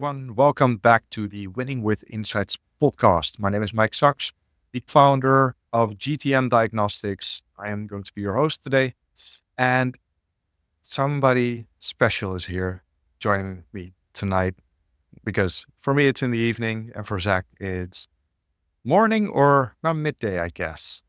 everyone. Welcome back to the Winning with Insights podcast. My name is Mike Sachs, the founder of GTM Diagnostics. I am going to be your host today, and somebody special is here joining me tonight because for me it's in the evening, and for Zach it's morning or not midday, I guess.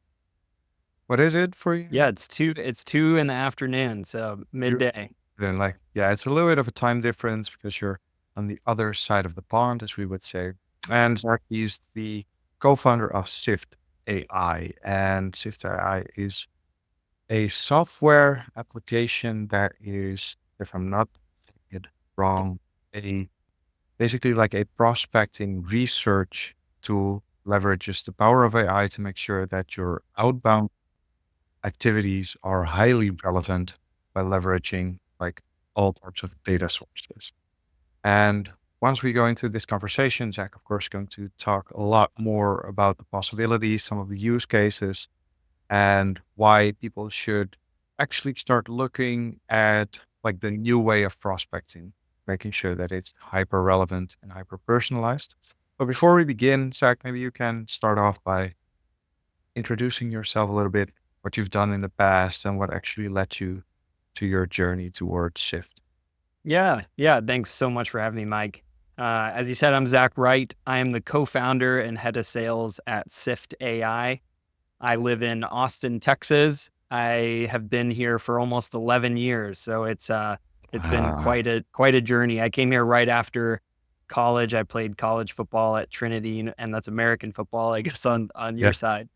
What is it for you? Yeah, it's two in the afternoon, so You're midday. then yeah, it's a little bit of a time difference because you're on the other side of the pond, as we would say. And Zach is the co-founder of Syft AI, and Syft AI is a software application that is, if I'm not getting it wrong, a basically like a prospecting research tool leverages the power of AI to make sure that your outbound activities are highly relevant by leveraging like all types of data sources. And once we go into this conversation, Zach, of course, going to talk a lot more about the possibilities, some of the use cases, and why people should actually start looking at like the new way of prospecting, making sure that it's hyper relevant and hyper personalized. But before we begin, Zach, maybe you can start off by introducing yourself a little bit, what you've done in the past, and what actually led you to your journey towards Shift. Yeah. Thanks so much for having me, Mike. As you said, I'm Zach Wright. I am the co-founder and head of sales at Syft AI. I live in Austin, Texas. I have been here for almost 11 years, so it's been Ah, quite a journey. I came here right after college. I played college football at Trinity, and that's American football, I guess, on yeah. your side,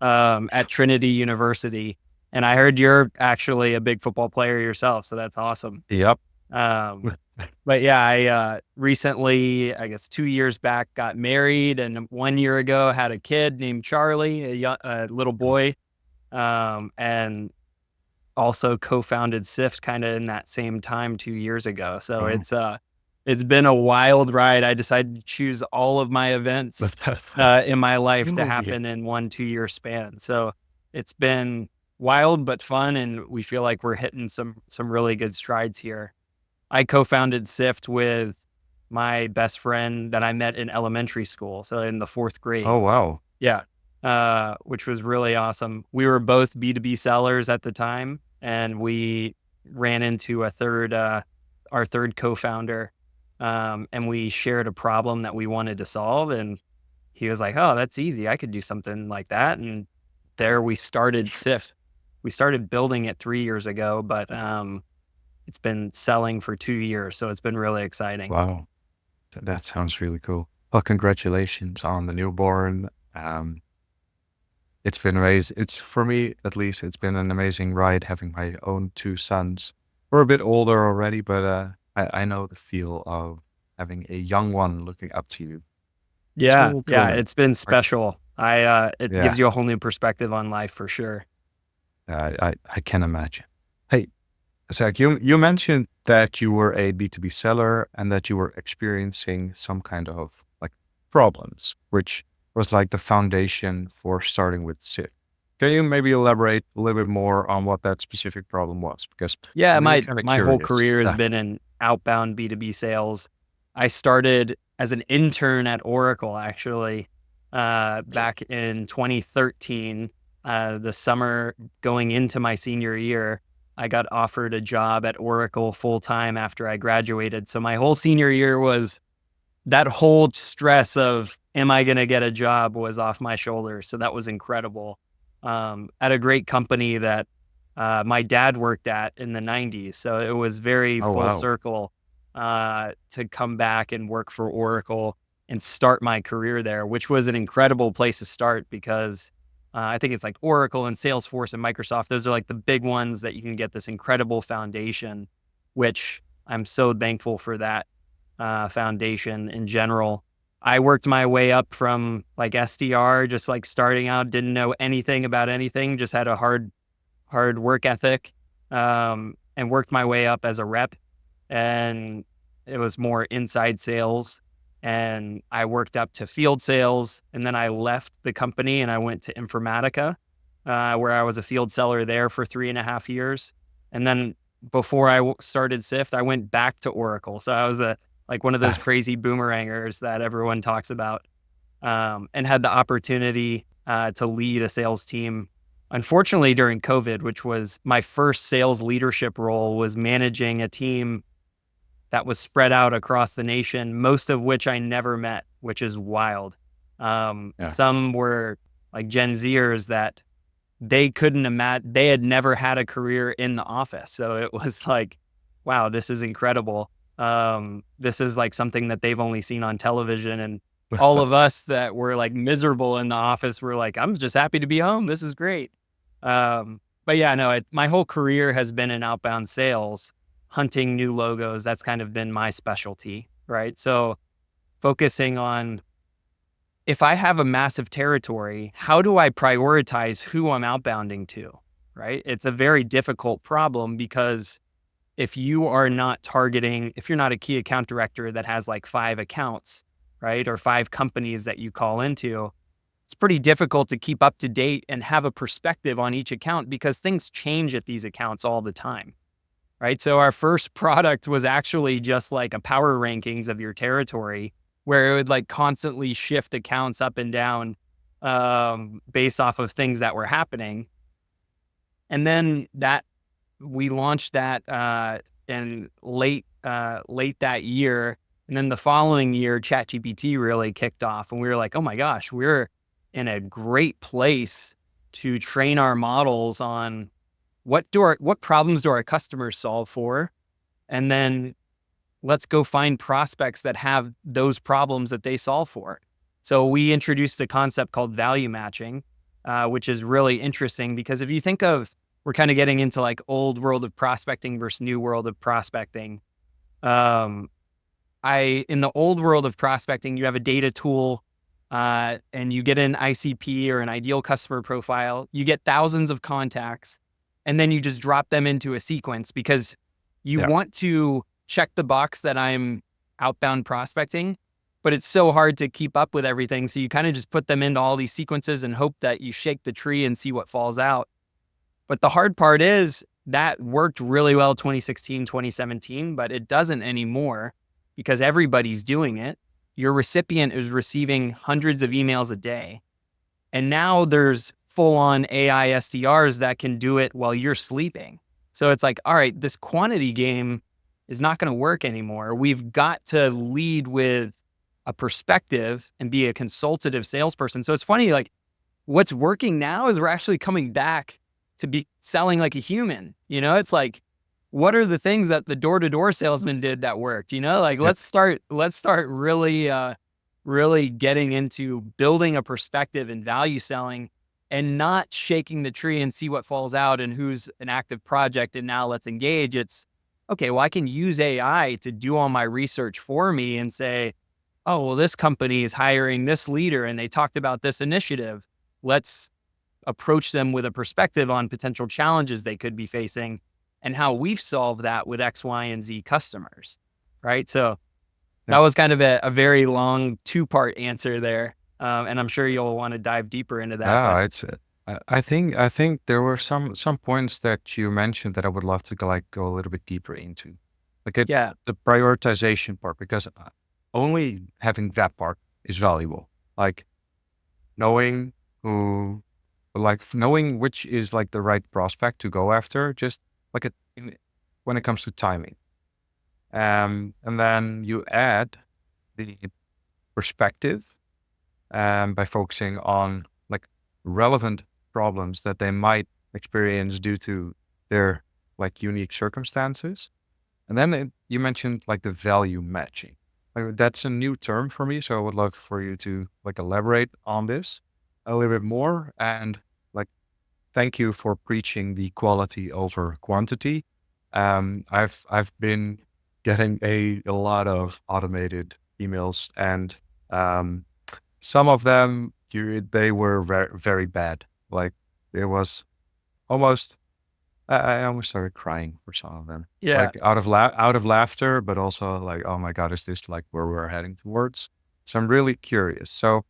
at Trinity University. And I heard you're actually a big football player yourself, so that's awesome. Yep. Um, but yeah, I recently, I guess 2 years back, got married, and 1 year ago had a kid named Charlie, a little boy, and also co-founded Syft kind of in that same time 2 years ago. So Oh, it's been a wild ride. I decided to choose all of my events that's in my life to yeah. happen in 1 2 year span. So it's been wild but fun, and we feel like we're hitting some really good strides here. I co-founded Syft with my best friend that I met in elementary school, so in the 4th Oh, grade. wow. Yeah, which was really awesome. We were both B2B sellers at the time, and we ran into our third co-founder, and we shared a problem that we wanted to solve, and he was like, "Oh, that's easy. I could do something like that." And there we started Syft. We started building it 3 years ago, but it's been selling for 2 years, so it's been really exciting. Wow. That sounds really cool. Well, congratulations on the newborn. It's been amazing. It's for me, at least, it's been an amazing ride having my own two sons. We're a bit older already, but I know the feel of having a young one looking up to you. It's Yeah, really yeah, cool. it's been Like, special. It yeah, gives you a whole new perspective on life for sure. I can imagine. Hey, Zach, you mentioned that you were a B2B seller and that you were experiencing some kind of like problems, which was like the foundation for starting with SIP. Can you maybe elaborate a little bit more on what that specific problem was? Because Yeah, I'm really my kind of my whole curious. career has been in outbound B2B sales. I started as an intern at Oracle actually, back in 2013. The summer going into my senior year, I got offered a job at Oracle full time after I graduated. So my whole senior year was that whole stress of am I going to get a job was off my shoulders. So that was incredible. At a great company that my dad worked at in the 90s. So it was very Oh, full wow. circle to come back and work for Oracle and start my career there, which was an incredible place to start because I think it's like Oracle and Salesforce and Microsoft. Those are like the big ones that you can get this incredible foundation, which I'm so thankful for that foundation in general. I worked my way up from like SDR, just like starting out, didn't know anything about anything, just had a hard work ethic, and worked my way up as a rep. And it was more inside sales. And I worked up to field sales. And then I left the company and I went to Informatica, where I was a field seller there for 3.5 years. And then before I started Syft, I went back to Oracle. So I was like one of those crazy boomerangers that everyone talks about, and had the opportunity to lead a sales team. Unfortunately, during COVID, which was my first sales leadership role, was managing a team that was spread out across the nation, most of which I never met, which is wild. Yeah. Some were like Gen Zers that they couldn't imagine, they had never had a career in the office. So it was like, wow, this is incredible. This is like something that they've only seen on television. And all of us that were like miserable in the office were like, I'm just happy to be home. This is great. But yeah, no, my whole career has been in outbound sales, hunting new logos. That's kind of been my specialty, right? So focusing on, if I have a massive territory, how do I prioritize who I'm outbounding to, right? It's a very difficult problem because if you are not targeting, if you're not a key account director that has like 5 accounts, right, or 5 companies that you call into, it's pretty difficult to keep up to date and have a perspective on each account because things change at these accounts all the time, right? So our first product was actually just like a power rankings of your territory where it would like constantly shift accounts up and down based off of things that were happening. And then that we launched that in late that year. And then the following year, ChatGPT really kicked off, and we were like, oh my gosh, we're in a great place to train our models on what problems do our customers solve for, and then let's go find prospects that have those problems that they solve for. So we introduced a concept called value matching, which is really interesting because if you think of, we're kind of getting into like old world of prospecting versus new world of prospecting. In the old world of prospecting, you have a data tool, and you get an ICP or an ideal customer profile. You get thousands of contacts, and then you just drop them into a sequence because you Yeah. want to check the box that I'm outbound prospecting, but it's so hard to keep up with everything. So you kind of just put them into all these sequences and hope that you shake the tree and see what falls out. But the hard part is that worked really well 2016, 2017, but it doesn't anymore because everybody's doing it. Your recipient is receiving hundreds of emails a day. And now there's full on AI SDRs that can do it while you're sleeping. So it's like, all right, this quantity game is not going to work anymore. We've got to lead with a perspective and be a consultative salesperson. So it's funny, like what's working now is we're actually coming back to be selling like a human. It's like, what are the things that the door-to-door salesman did that worked? Like Yep. let's start really getting into building a perspective and value selling and not shaking the tree and see what falls out and who's an active project and now let's engage. It's okay, well, I can use AI to do all my research for me and say, oh, well, this company is hiring this leader and they talked about this initiative. Let's approach them with a perspective on potential challenges they could be facing and how we've solved that with X, Y, and Z customers, right? So that Yeah. was kind of a very long 2-part answer there. And I'm sure you'll want to dive deeper into that, but Yeah, it's I think there were some points that you mentioned that I would love to go a little bit deeper into. Like yeah, the prioritization part, because only having that part is valuable. Like knowing who, knowing which is like the right prospect to go after, just like when it comes to timing. And then you add the perspective, by focusing on like relevant problems that they might experience due to their like unique circumstances. And then you mentioned like the value matching. Like, that's a new term for me, so I would love for you to like elaborate on this a little bit more. And like, thank you for preaching the quality over quantity. I've been getting a lot of automated emails, and um, some of them they were very very bad. Like it was almost I almost started crying for some of them, yeah. like out of laughter, but also like, oh my God, is this like where we're heading towards? So I'm really curious. So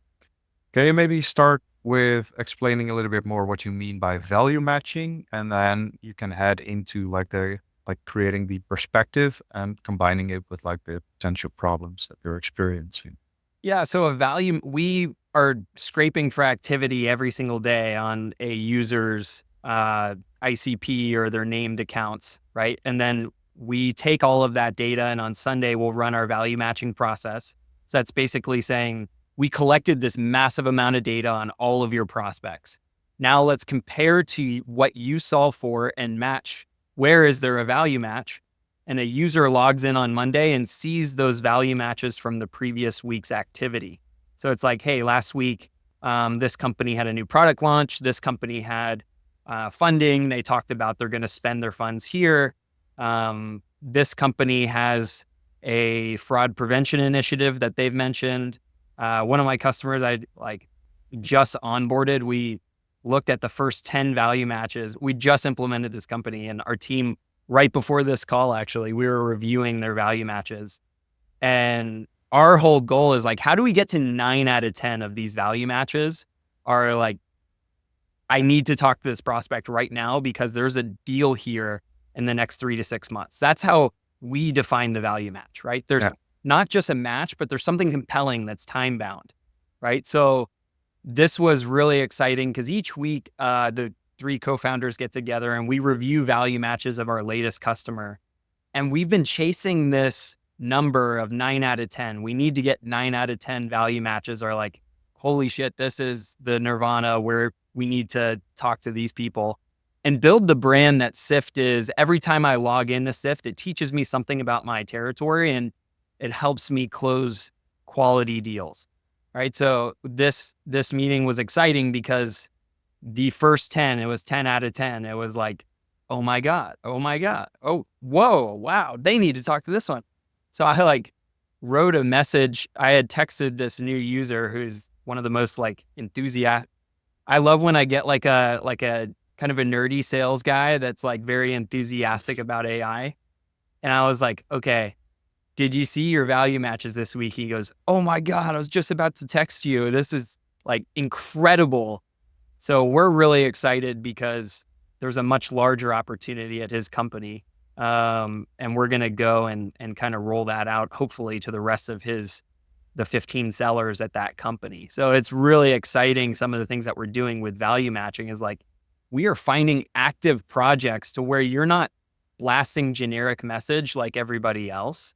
can you maybe start with explaining a little bit more what you mean by value matching, and then you can head into like the like creating the perspective and combining it with like the potential problems that they're experiencing. Yeah. So we are scraping for activity every single day on a user's ICP or their named accounts, right? And then we take all of that data, and on Sunday we'll run our value matching process. So that's basically saying we collected this massive amount of data on all of your prospects. Now let's compare to what you solve for and match. Where is there a value match? And a user logs in on Monday and sees those value matches from the previous week's activity. So it's like, hey, last week, this company had a new product launch. This company had funding. They talked about they're going to spend their funds here. This company has a fraud prevention initiative that they've mentioned. One of my customers I just onboarded, we looked at the first 10 value matches. We just implemented this company, and our team, right before this call, actually, we were reviewing their value matches. And our whole goal is like, how do we get to 9 out of 10 of these value matches are like, I need to talk to this prospect right now because there's a deal here in the next 3 to 6 months. That's how we define the value match, right? There's not just a match, but there's something compelling that's time bound, right? So this was really exciting because each week the 3 co-founders get together and we review value matches of our latest customer. And we've been chasing this number of 9 out of 10. We need to get 9 out of 10 value matches, are like, holy shit, this is the nirvana where we need to talk to these people and build the brand that Syft is. Every time I log into Syft, it teaches me something about my territory and it helps me close quality deals. Right. So this meeting was exciting because the first 10, it was 10 out of 10. It was like, oh my God. Oh my God. Oh, whoa. Wow. They need to talk to this one. So I like wrote a message. I had texted this new user who's one of the most like enthusiastic. I love when I get like a kind of a nerdy sales guy that's like very enthusiastic about AI. And I was like, okay, did you see your value matches this week? He goes, oh my God, I was just about to text you. This is like incredible. So we're really excited because there's a much larger opportunity at his company. And we're going to go and kind of roll that out, hopefully to the rest of the 15 sellers at that company. So it's really exciting. Some of the things that we're doing with value matching is like, we are finding active projects to where you're not blasting generic message like everybody else.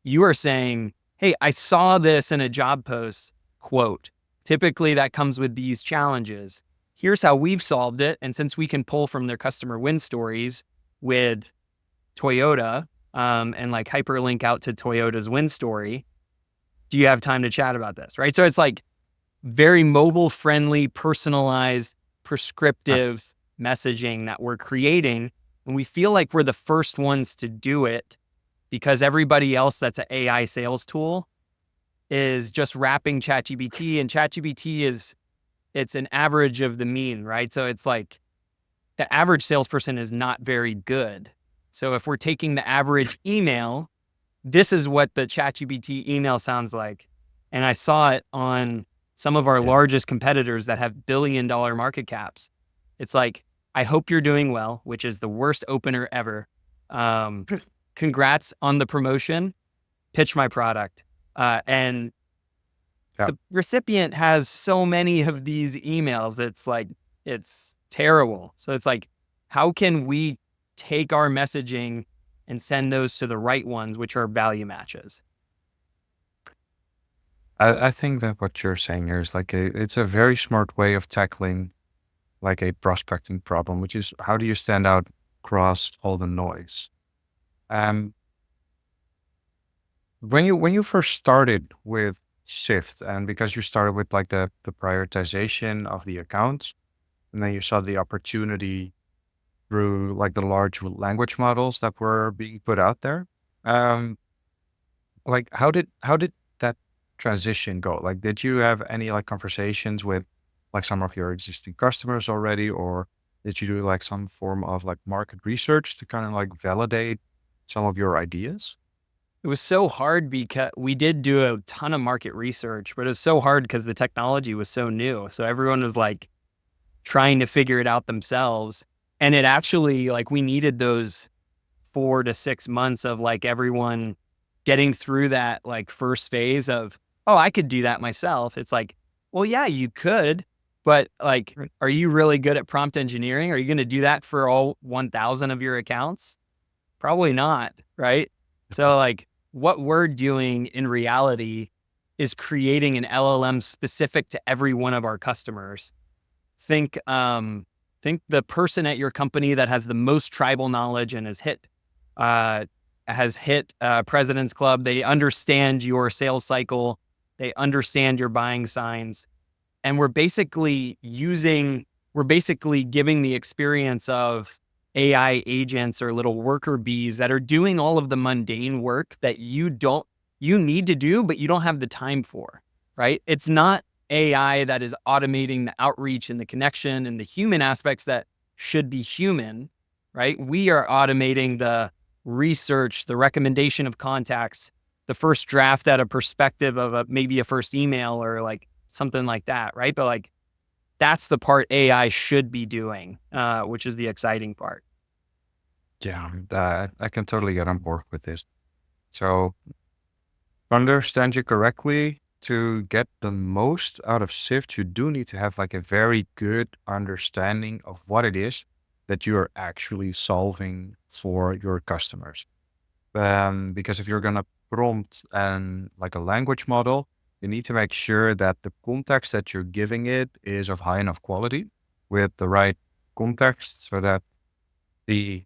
You are saying, hey, I saw this in a job post, quote. Typically that comes with these challenges. Here's how we've solved it. And since we can pull from their customer win stories with Toyota and like hyperlink out to Toyota's win story, do you have time to chat about this? Right. So it's like very mobile friendly, personalized, prescriptive messaging that we're creating. And we feel like we're the first ones to do it because everybody else that's an AI sales tool is just wrapping ChatGPT, and ChatGPT it's an average of the mean, right? So it's like the average salesperson is not very good. So if we're taking the average email, this is what the ChatGPT email sounds like. And I saw it on some of our largest competitors that have billion-dollar market caps. It's like, I hope you're doing well, which is the worst opener ever. Congrats on the promotion. Pitch my product. And the recipient has so many of these emails. It's like, it's terrible. So it's like, how can we take our messaging and send those to the right ones, which are value matches? I think that what you're saying here is like it's a very smart way of tackling like a prospecting problem, which is how do you stand out across all the noise? Um, when you first started with Syft, and because you started with like the prioritization of the accounts, and then you saw the opportunity through like the large language models that were being put out there. Um, like how did that transition go? Like, did you have any like conversations with like some of your existing customers already, or did you do like some form of like market research to kind of like validate some of your ideas? It was so hard because we did do a ton of market research, but it was so hard because the technology was so new. So everyone was like trying to figure it out themselves. And it actually, like, we needed those 4 to 6 months of like everyone getting through that like first phase of, oh, I could do that myself. It's like, well, yeah, you could, but like, Right. are you really good at prompt engineering? Are you going to do that for all 1,000 of your accounts? Probably not, right? So like what we're doing in reality is creating an LLM specific to every one of our customers. Think think the person at your company that has the most tribal knowledge and uh has hit President's Club. They understand your sales cycle, they understand your buying signs, and we're basically giving the experience of AI agents or little worker bees that are doing all of the mundane work that you need to do, but you don't have the time for, right? It's not AI that is automating the outreach and the connection and the human aspects that should be human, right? We are automating the research, the recommendation of contacts, the first draft at a perspective of maybe a first email or like something like that, right? But like that's the part AI should be doing, which is the exciting part. Yeah, I can totally get on board with this. So, understand you correctly, to get the most out of Syft, you do need to have like a very good understanding of what it is that you're actually solving for your customers. Because if you're gonna prompt and like a language model, you need to make sure that the context that you're giving it is of high enough quality with the right context so that the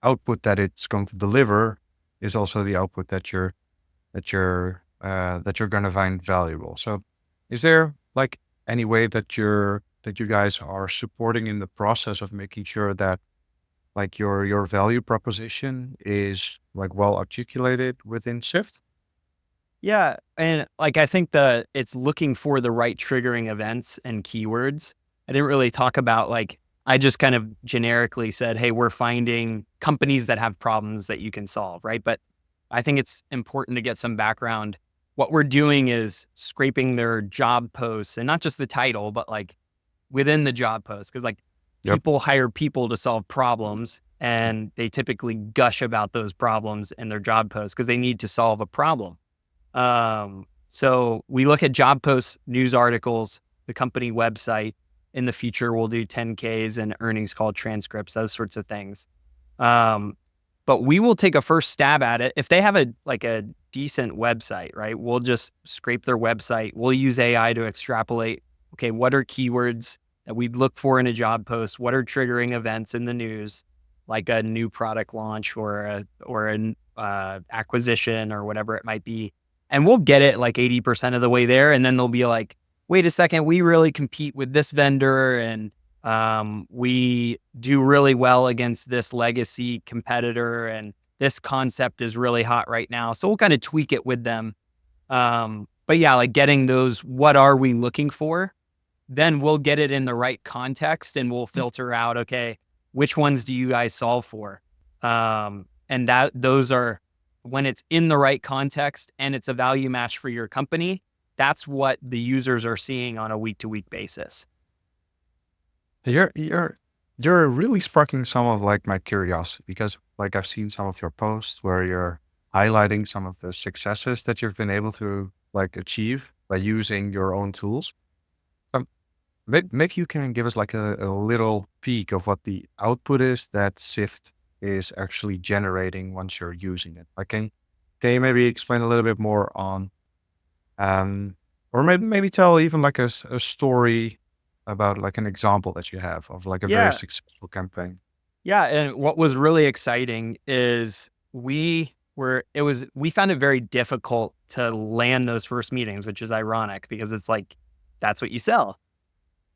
output that it's going to deliver is also the output that you're going to find valuable. So, is there like any way that you guys are supporting in the process of making sure that like your value proposition is like well articulated within Shift? Yeah, and like I think it's looking for the right triggering events and keywords. I didn't really talk about like I just kind of generically said, "Hey, we're finding companies that have problems that you can solve," right? But I think it's important to get some background. What we're doing is scraping their job posts and not just the title, but like within the job post because like Yep. people hire people to solve problems and they typically gush about those problems in their job posts because they need to solve a problem. So we look at job posts, news articles, the company website. In the future, we'll do 10Ks and earnings call transcripts, those sorts of things. Um, but we will take a first stab at it. If they have a decent website, right? We'll just scrape their website. We'll use AI to extrapolate. Okay, what are keywords that we'd look for in a job post? What are triggering events in the news, like a new product launch or an acquisition or whatever it might be? And we'll get it like 80% of the way there. And then they'll be like, wait a second, we really compete with this vendor and we do really well against this legacy competitor. And this concept is really hot right now. So we'll kind of tweak it with them. But yeah, like getting those, what are we looking for? Then we'll get it in the right context and we'll filter out, okay, which ones do you guys solve for? And those are when it's in the right context and it's a value match for your company, that's what the users are seeing on a week to week basis. You're really sparking some of like my curiosity because like I've seen some of your posts where you're highlighting some of the successes that you've been able to like achieve by using your own tools. Maybe you can give us like a little peek of what the output is that Syft is actually generating once you're using it. Like, can you maybe explain a little bit more on, um, or maybe tell even like a story about like an example that you have of like a very Yeah. successful campaign. Yeah. And what was really exciting is we found it very difficult to land those first meetings, which is ironic because it's like, that's what you sell.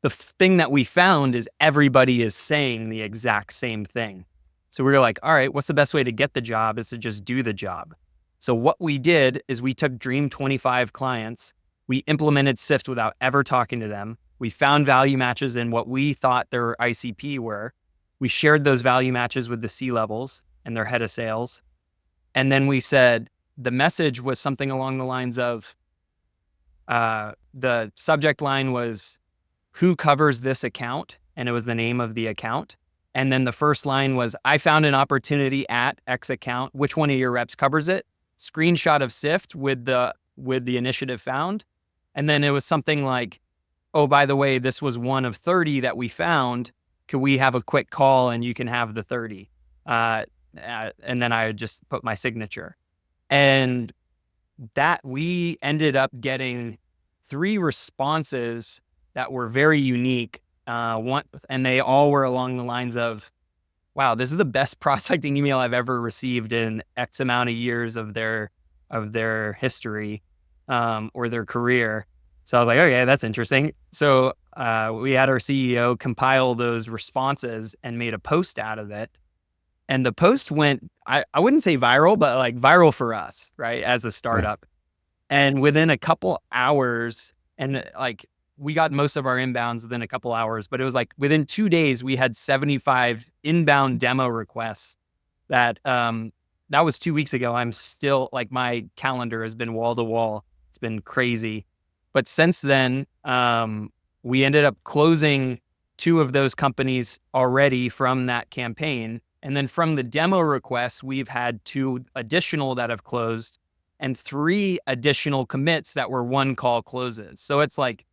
The thing that we found is everybody is saying the exact same thing. So we were like, all right, what's the best way to get the job is to just do the job. So what we did is we took Dream 25 clients, we implemented Syft without ever talking to them. We found value matches in what we thought their ICP were. We shared those value matches with the C-levels and their head of sales. And then we said the message was something along the lines of the subject line was, who covers this account? And it was the name of the account. And then the first line was, I found an opportunity at X account. Which one of your reps covers it? Screenshot of Syft with the initiative found. And then it was something like, oh, by the way, this was one of 30 that we found. Could we have a quick call and you can have the 30? And then I just put my signature. And that we ended up getting 3 responses that were very unique. And they all were along the lines of, wow, this is the best prospecting email I've ever received in X amount of years of their history, or their career. So I was like, okay, that's interesting. So we had our CEO compile those responses and made a post out of it. And the post went, I wouldn't say viral, but like viral for us, right? As a Yeah. startup. And within a couple hours, and like we got most of our inbounds within a couple hours, but it was like within 2 days, we had 75 inbound demo requests that that was 2 weeks ago. I'm still like, my calendar has been wall to wall. It's been crazy. But since then, we ended up closing 2 of those companies already from that campaign. And then from the demo requests, we've had 2 additional that have closed and 3 additional commits that were 1 call closes. So it's like,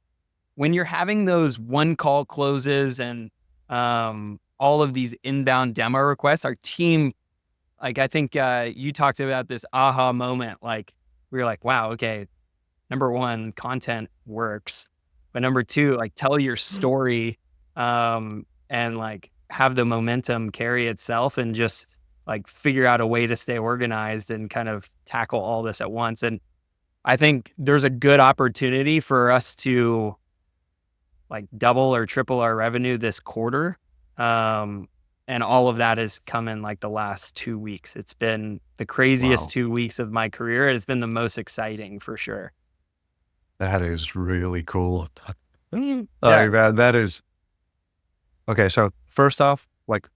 when you're having those 1 call closes and all of these inbound demo requests, our team, like, I think you talked about this aha moment. Like, we were like, wow, okay, number 1, content works. But number 2, like, tell your story, and like have the momentum carry itself, and just like figure out a way to stay organized and kind of tackle all this at once. And I think there's a good opportunity for us to like double or triple our revenue this quarter. And all of that has come in like the last 2 weeks. It's been the craziest Wow. 2 weeks of my career. It's been the most exciting for sure. That is really cool. Yeah. Like that is okay. So first off, like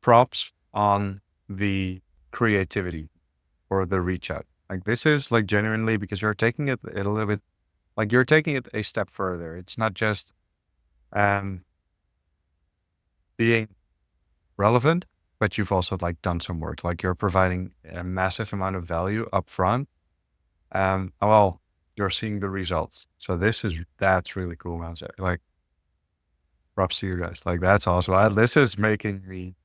props on the creativity or the reach out. Like this is like genuinely because you're taking it a little bit, like you're taking it a step further. It's not just um being relevant, but you've also like done some work. Like you're providing a massive amount of value up front. Well, you're seeing the results. So that's really cool, man. So, like props to you guys. Like that's awesome. This is making me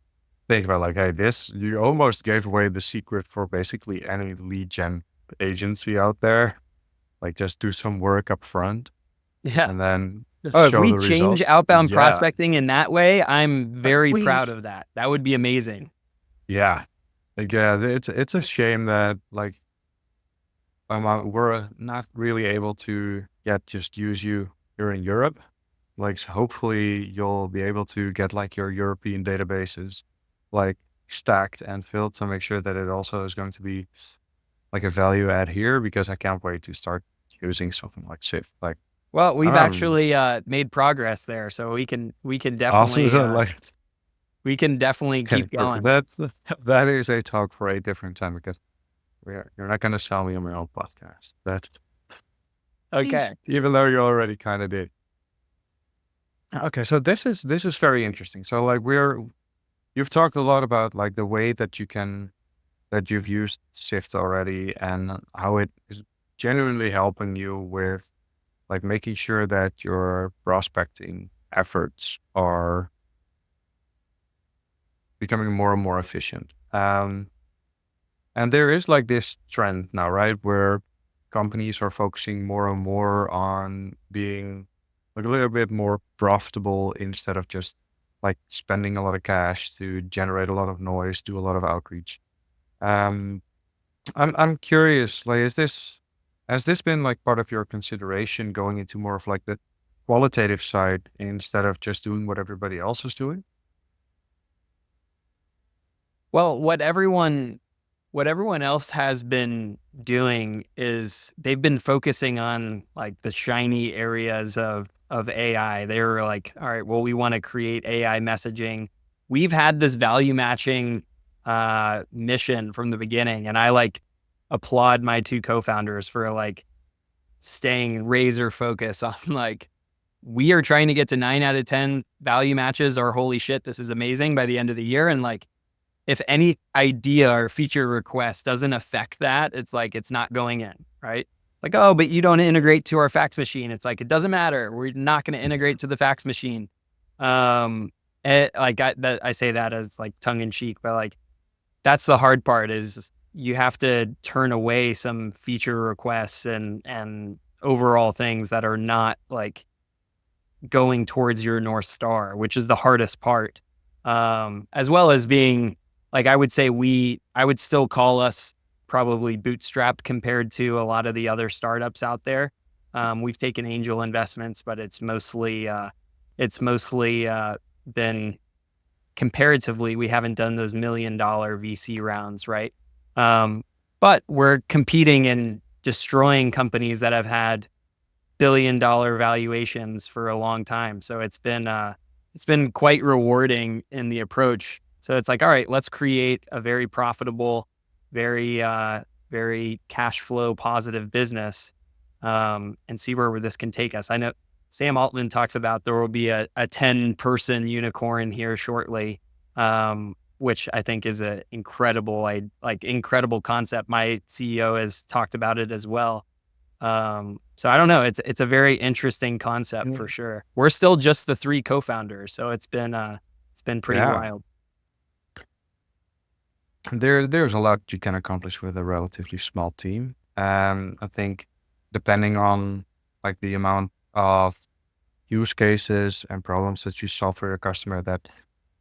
think about like, hey, you almost gave away the secret for basically any lead gen agency out there. Like just do some work up front Yeah. and then Oh, if show we the change results. outbound Yeah. prospecting in that way, I'm very proud Please. of that. That would be amazing. Yeah. Like, yeah, it's a shame that like we're not really able to just use you here in Europe. Like, so hopefully you'll be able to get like your European databases like stacked and filled to make sure that it also is going to be like a value add here because I can't wait to start using something like Syft. Like, Well, we've I'm actually made progress there, so awesome. So like, we can definitely okay, keep going. that is a talk for a different time because you're not going to sell me on my own podcast. That's Okay. even though you already kind of did. Okay, so this is very interesting. So like you've talked a lot about like the way that you've used Syft already and how it is genuinely helping you with like making sure that your prospecting efforts are becoming more and more efficient. And there is like this trend now, right, where companies are focusing more and more on being like a little bit more profitable instead of just like spending a lot of cash to generate a lot of noise, do a lot of outreach. Um, I'm curious, like, has this been like part of your consideration going into more of like the qualitative side instead of just doing what everybody else is doing? Well, what everyone else has been doing is they've been focusing on like the shiny areas of AI. They were like, all right, well, we want to create AI messaging. We've had this value matching mission from the beginning, and I like applaud my 2 co-founders for like staying razor focused on like we are trying to get to 9 out of 10 value matches, or holy shit, this is amazing by the end of the year. And like, if any idea or feature request doesn't affect that, it's like, it's not going in, right? Like, oh, but you don't integrate to our fax machine. It's like, it doesn't matter. We're not going to integrate to the fax machine. I say that as like tongue in cheek, but like, that's the hard part, is you have to turn away some feature requests and overall things that are not like going towards your North Star, which is the hardest part. As well as being like, I would still call us probably bootstrapped compared to a lot of the other startups out there. We've taken angel investments, but it's mostly been, comparatively, we haven't done those $1 million VC rounds, right? But we're competing and destroying companies that have had billion-dollar valuations for a long time. So it's been quite rewarding in the approach. So it's like, all right, let's create a very profitable, very cash flow positive business, and see where this can take us. I know Sam Altman talks about there will be a 10-person unicorn here shortly, which I think is an incredible concept. My CEO has talked about it as well. So I don't know. It's a very interesting concept for sure. We're still just the 3 co-founders, so it's been pretty wild. There's a lot you can accomplish with a relatively small team. I think depending on like the amount of use cases and problems that you solve for your customer, that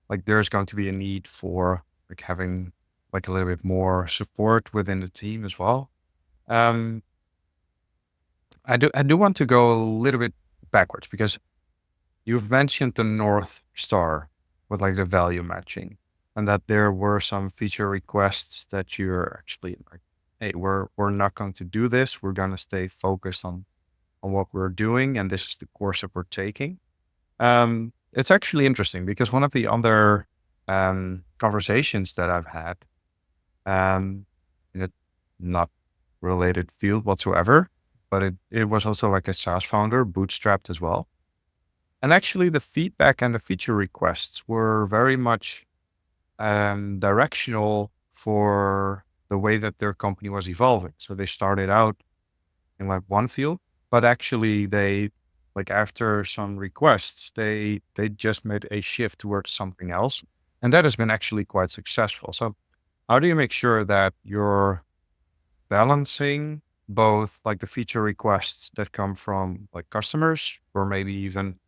like there's going to be a need for like having like a little bit more support within the team as well. Um, I do want to go a little bit backwards, because you've mentioned the North Star with like the value matching, and that there were some feature requests that you're actually like, hey, we're not going to do this. We're going to stay focused on what we're doing, and this is the course that we're taking. It's actually interesting, because one of the other conversations that I've had in a not related field whatsoever, but it was also like a SaaS founder, bootstrapped as well. And actually the feedback and the feature requests were very much directional for the way that their company was evolving. So they started out in like one field, but actually they, like after some requests, they just made a shift towards something else. And that has been actually quite successful. So how do you make sure that you're balancing both like the feature requests that come from like customers, or maybe even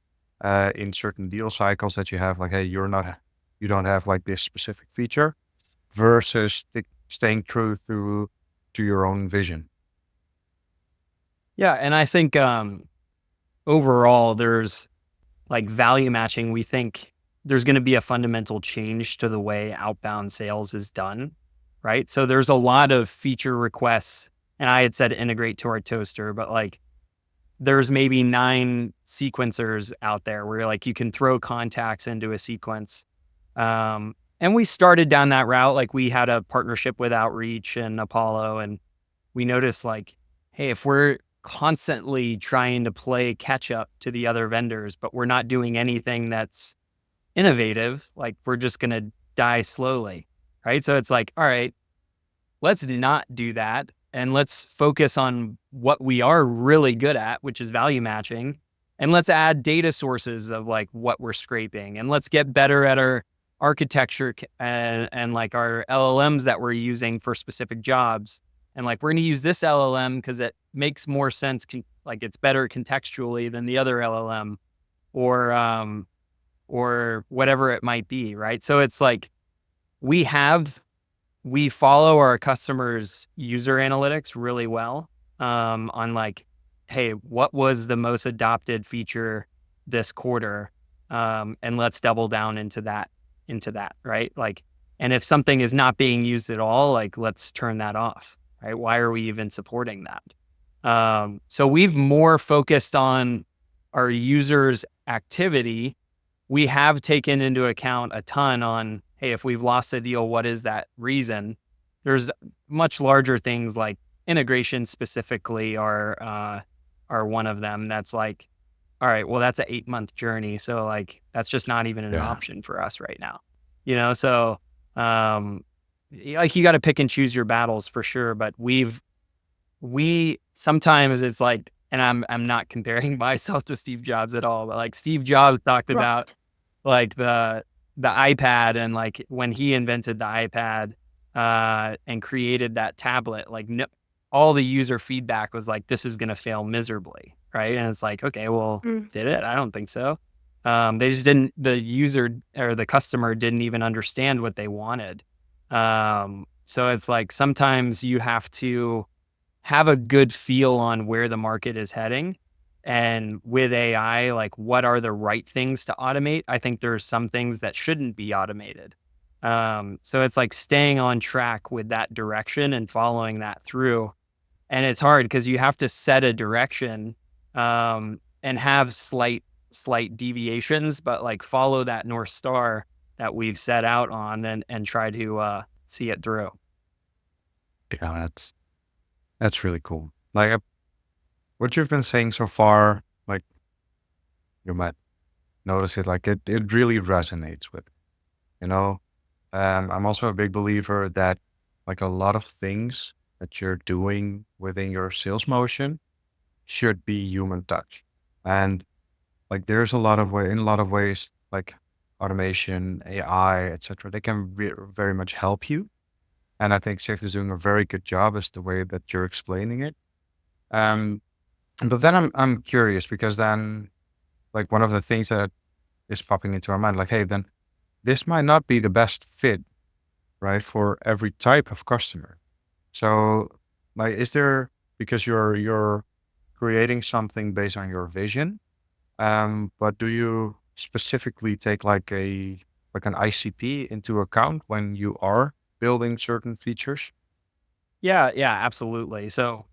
in certain deal cycles that you have, like, hey, you don't have like this specific feature, versus staying true to your own vision? Yeah, and I think overall, there's like value matching. We think there's going to be a fundamental change to the way outbound sales is done, right? So there's a lot of feature requests, and I had said integrate to our toaster, but like there's maybe 9 sequencers out there where like you can throw contacts into a sequence. And we started down that route. Like we had a partnership with Outreach and Apollo, and we noticed like, hey, if we're constantly trying to play catch up to the other vendors, but we're not doing anything that's innovative, like we're just going to die slowly, right? So it's like, all right, let's not do that. And let's focus on what we are really good at, which is value matching. And let's add data sources of like what we're scraping. And let's get better at our architecture and like our LLMs that we're using for specific jobs. And like, we're going to use this LLM because it makes more sense, like it's better contextually than the other LLM, or whatever it might be, right? So it's like, we follow our customers' user analytics really well, on like, hey, what was the most adopted feature this quarter? And let's double down into that, right? Like, and if something is not being used at all, like, let's turn that off, right? Why are we even supporting that? So we've more focused on our users' activity. We have taken into account a ton on, hey, if we've lost a deal, what is that reason? There's much larger things like integration specifically are one of them. That's like, all right, well, that's an 8-month journey. So like, that's just not even an Yeah. option for us right now, you know? So, um, like you got to pick and choose your battles for sure. But we sometimes it's like, and I'm not comparing myself to Steve Jobs at all, but like Steve Jobs talked about Right. like the iPad and like when he invented the iPad and created that tablet, like no, all the user feedback was like, this is going to fail miserably. Right. And it's like, okay, well, Mm. did it? I don't think so. They just didn't, the user or the customer didn't even understand what they wanted. So it's like sometimes you have to have a good feel on where the market is heading. And with AI, like what are the right things to automate? I think there's some things that shouldn't be automated. So it's like staying on track with that direction and following that through. And it's hard because you have to set a direction and have slight deviations, but like follow that North Star that we've set out on and try to see it through. Yeah, that's really cool. Like what you've been saying so far, like you might notice it, like it really resonates with, you know. I'm also a big believer that like a lot of things that you're doing within your sales motion should be human touch. And like there's a lot of way in a lot of ways, like automation, AI, etc. They can very much help you. And I think Syft is doing a very good job as the way that you're explaining it. Um, but then I'm curious because then like one of the things that is popping into our mind, like, hey, then this might not be the best fit, right, for every type of customer. So, like, is there because you're creating something based on your vision, but do you specifically take like an ICP into account when you are building certain features? Yeah, yeah, absolutely. So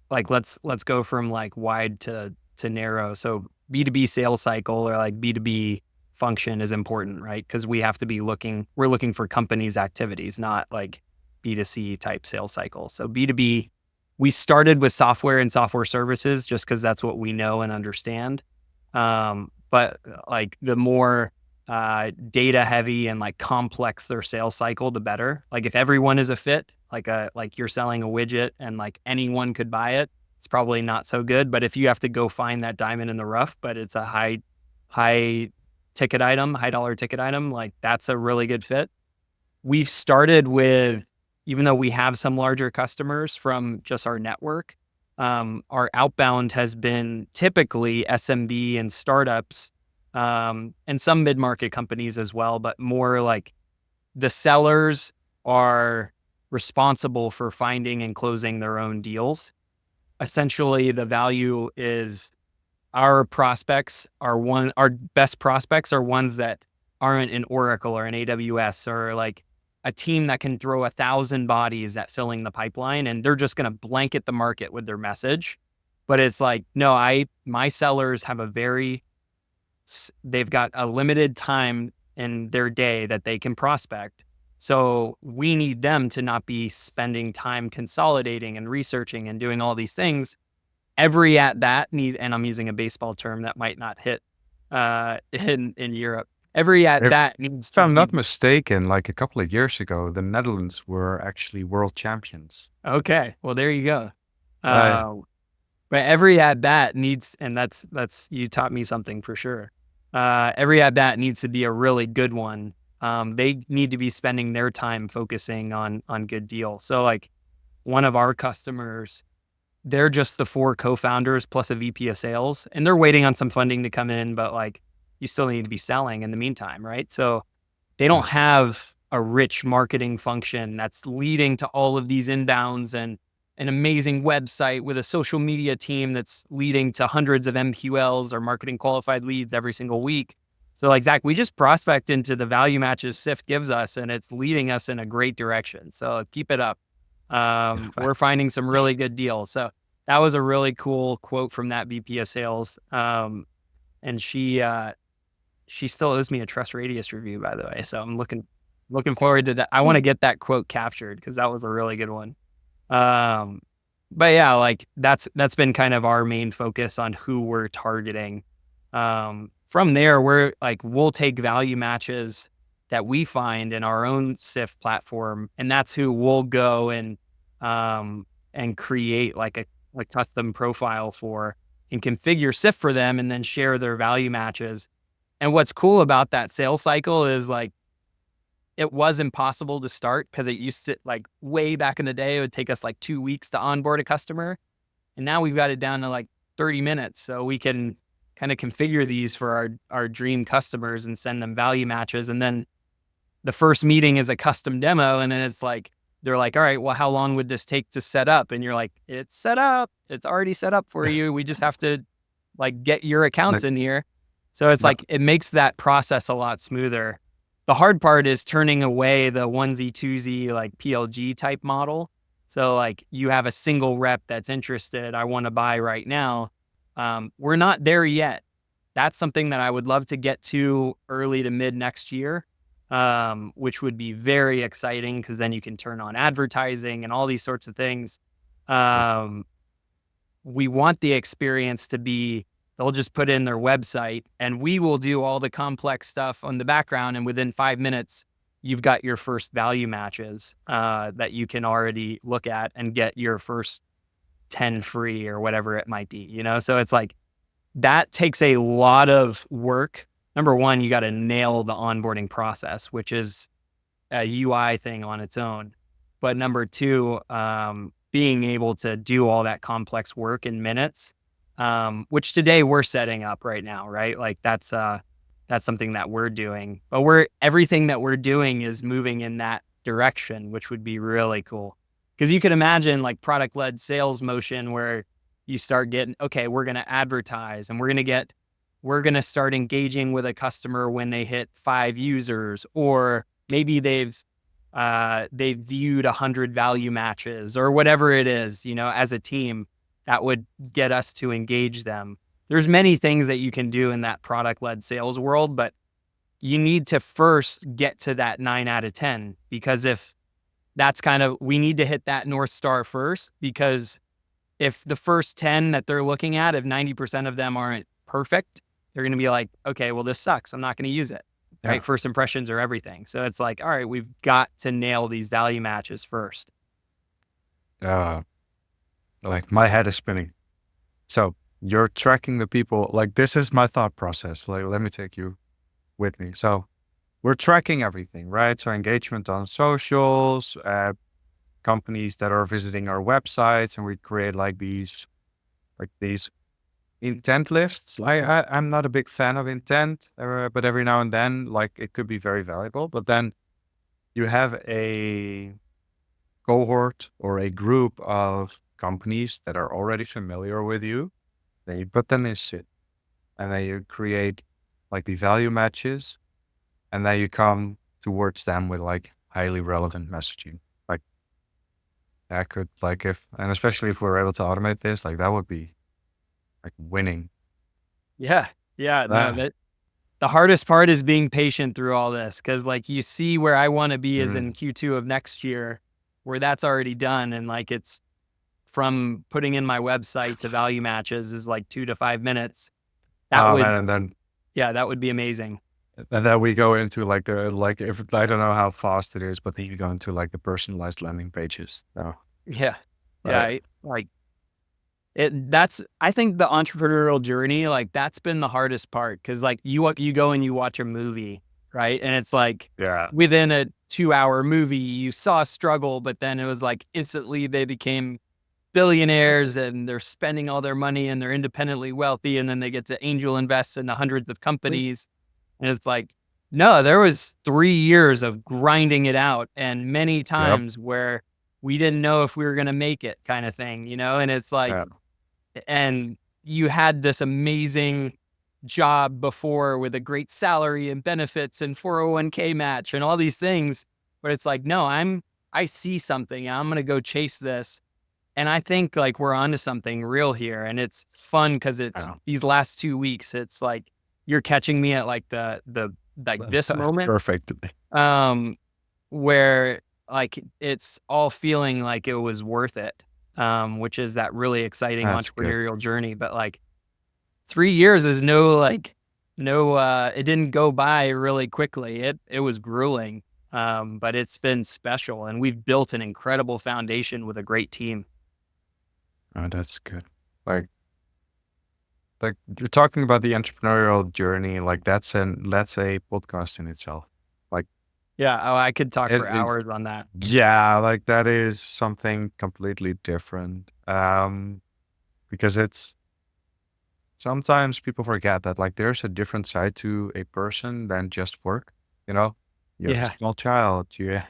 like let's go from like wide to narrow. So B2B sales cycle or like B2B function is important, right? Because we have to be we're looking for companies' activities, not like B2C type sales cycle. So B2B, we started with software and software services just because that's what we know and understand. But like the more data heavy and like complex their sales cycle, the better. Like if everyone is a fit, like you're selling a widget and like anyone could buy it, it's probably not so good. But if you have to go find that diamond in the rough, but it's a high ticket item, high dollar ticket item, like that's a really good fit. We've started with, even though we have some larger customers from just our network, our outbound has been typically SMB and startups, and some mid-market companies as well, but more like the sellers are responsible for finding and closing their own deals. Essentially, the value is our our best prospects are ones that aren't in Oracle or in AWS or like a team that can throw 1,000 bodies at filling the pipeline and they're just going to blanket the market with their message. But it's like, no, my sellers have they've got a limited time in their day that they can prospect. So we need them to not be spending time consolidating and researching and doing all these things. Every at bat needs, and I'm using a baseball term that might not hit in Europe. Every at If, bat needs if to I'm be not mistaken, like a couple of years ago, the Netherlands were actually world champions. okay. Well, there you go. Uh, Uh, but every at bat needs, and that's you taught me something for sure. Every at bat needs to be a really good one. They need to be spending their time focusing on good deals. So like one of our customers, they're just the 4 co-founders plus a VP of sales, and they're waiting on some funding to come in, but like you still need to be selling in the meantime, right? So they don't have a rich marketing function that's leading to all of these inbounds and an amazing website with a social media team that's leading to hundreds of MQLs or marketing qualified leads every single week. So like Zach, we just prospect into the value matches Syft gives us and it's leading us in a great direction. So keep it up. yeah. We're finding some really good deals. So that was a really cool quote from that VP of sales. And she still owes me a Trust Radius review, by the way. So I'm looking forward to that. I want to get that quote captured because that was a really good one. But yeah, like that's been kind of our main focus on who we're targeting. From there, we'll take value matches that we find in our own Syft platform, and that's who we'll go and create like a custom profile for and configure Syft for them, and then share their value matches. And what's cool about that sales cycle is like it was impossible to start because it used to, like, way back in the day, it would take us like 2 weeks to onboard a customer. And now we've got it down to like 30 minutes. So we can kind of configure these for our dream customers and send them value matches. And then the first meeting is a custom demo. And then it's like, they're like, all right, well, how long would this take to set up? And you're like, it's set up. It's already set up for you. We just have to like get your accounts Like, in here. So it's yeah, like, it makes that process a lot smoother. The hard part is turning away the onesie twosie, like PLG type model. So like you have a single rep that's interested, I want to buy right now. We're not there yet. That's something that I would love to get to early to mid next year, which would be very exciting because then you can turn on advertising and all these sorts of things. Um, we want the experience to be, they'll just put in their website and we will do all the complex stuff on the background. And within 5 minutes, you've got your first value matches that you can already look at and get your first 10 free or whatever it might be, you know? So it's like, that takes a lot of work. Number one, you got to nail the onboarding process, which is a UI thing on its own. But number two, being able to do all that complex work in minutes, which today we're setting up right now, right? Like that's something that we're doing, but everything that we're doing is moving in that direction, which would be really cool. Cause you can imagine like product-led sales motion where you start getting, okay, we're going to advertise and we're going to start engaging with a customer when they hit 5 users, or maybe they've viewed 100 value matches or whatever it is, you know, as a team that would get us to engage them. There's many things that you can do in that product-led sales world, but you need to first get to that 9 out of 10, because if that's we need to hit that North Star first, because if the first 10 that they're looking at, if 90% of them aren't perfect, they're going to be like, okay, well, this sucks. I'm not going to use it. yeah. Right. First impressions are everything. So it's like, all right, we've got to nail these value matches first. Like my head is spinning. So you're tracking the people. Like this is my thought process. Like let me take you with me. So we're tracking everything, right? So engagement on socials, companies that are visiting our websites, and we create like these intent lists. I'm not a big fan of intent, but every now and then, like it could be very valuable. But then you have a cohort or a group of companies that are already familiar with you. Then you put them in Sit, and then you create like the value matches, and then you come towards them with like highly relevant messaging. Like that could and especially if we're able to automate this, like that would be like winning. Yeah. Yeah. No, Ah, that the hardest part is being patient through all this. Cause like you see where I want to be is in mm. Q2 of next year, where that's already done. And like it's from putting in my website to value matches is like 2 to 5 minutes. That Oh would, man, that would be amazing. and then we go into like if I don't know how fast it is, but then you go into like the personalized landing pages. So Yeah. Yeah. right. Like I think the entrepreneurial journey, like that's been the hardest part. Cause like you go and you watch a movie, right? And it's like Yeah. within a 2-hour movie, you saw a struggle, but then it was like instantly they became billionaires and they're spending all their money and they're independently wealthy. And then they get to angel invest in the hundreds of companies. And it's like, no, there was 3 years of grinding it out and many Yep. times where we didn't know if we were going to make it, kind of thing, you know? And it's like, Yeah. and you had this amazing job before with a great salary and benefits and 401k match and all these things. But it's like, no, I see something. I'm going to go chase this. And I think like we're onto something real here. And it's fun because it's Yeah. these last 2 weeks. It's like you're catching me at like the like this moment, Perfect. um, where like it's all feeling like it was worth it, which is that really exciting That's good. entrepreneurial journey. But like 3 years is it didn't go by really quickly. It was grueling, but it's been special, and we've built an incredible foundation with a great team. Oh, that's good. Like, like you're talking about the entrepreneurial journey. Like that's a podcast in itself. Like Yeah, oh, I could talk for it hours on that. yeah, like that is something completely different. Because it's sometimes people forget that like there's a different side to a person than just work. You know, you have a Yeah, small child. You're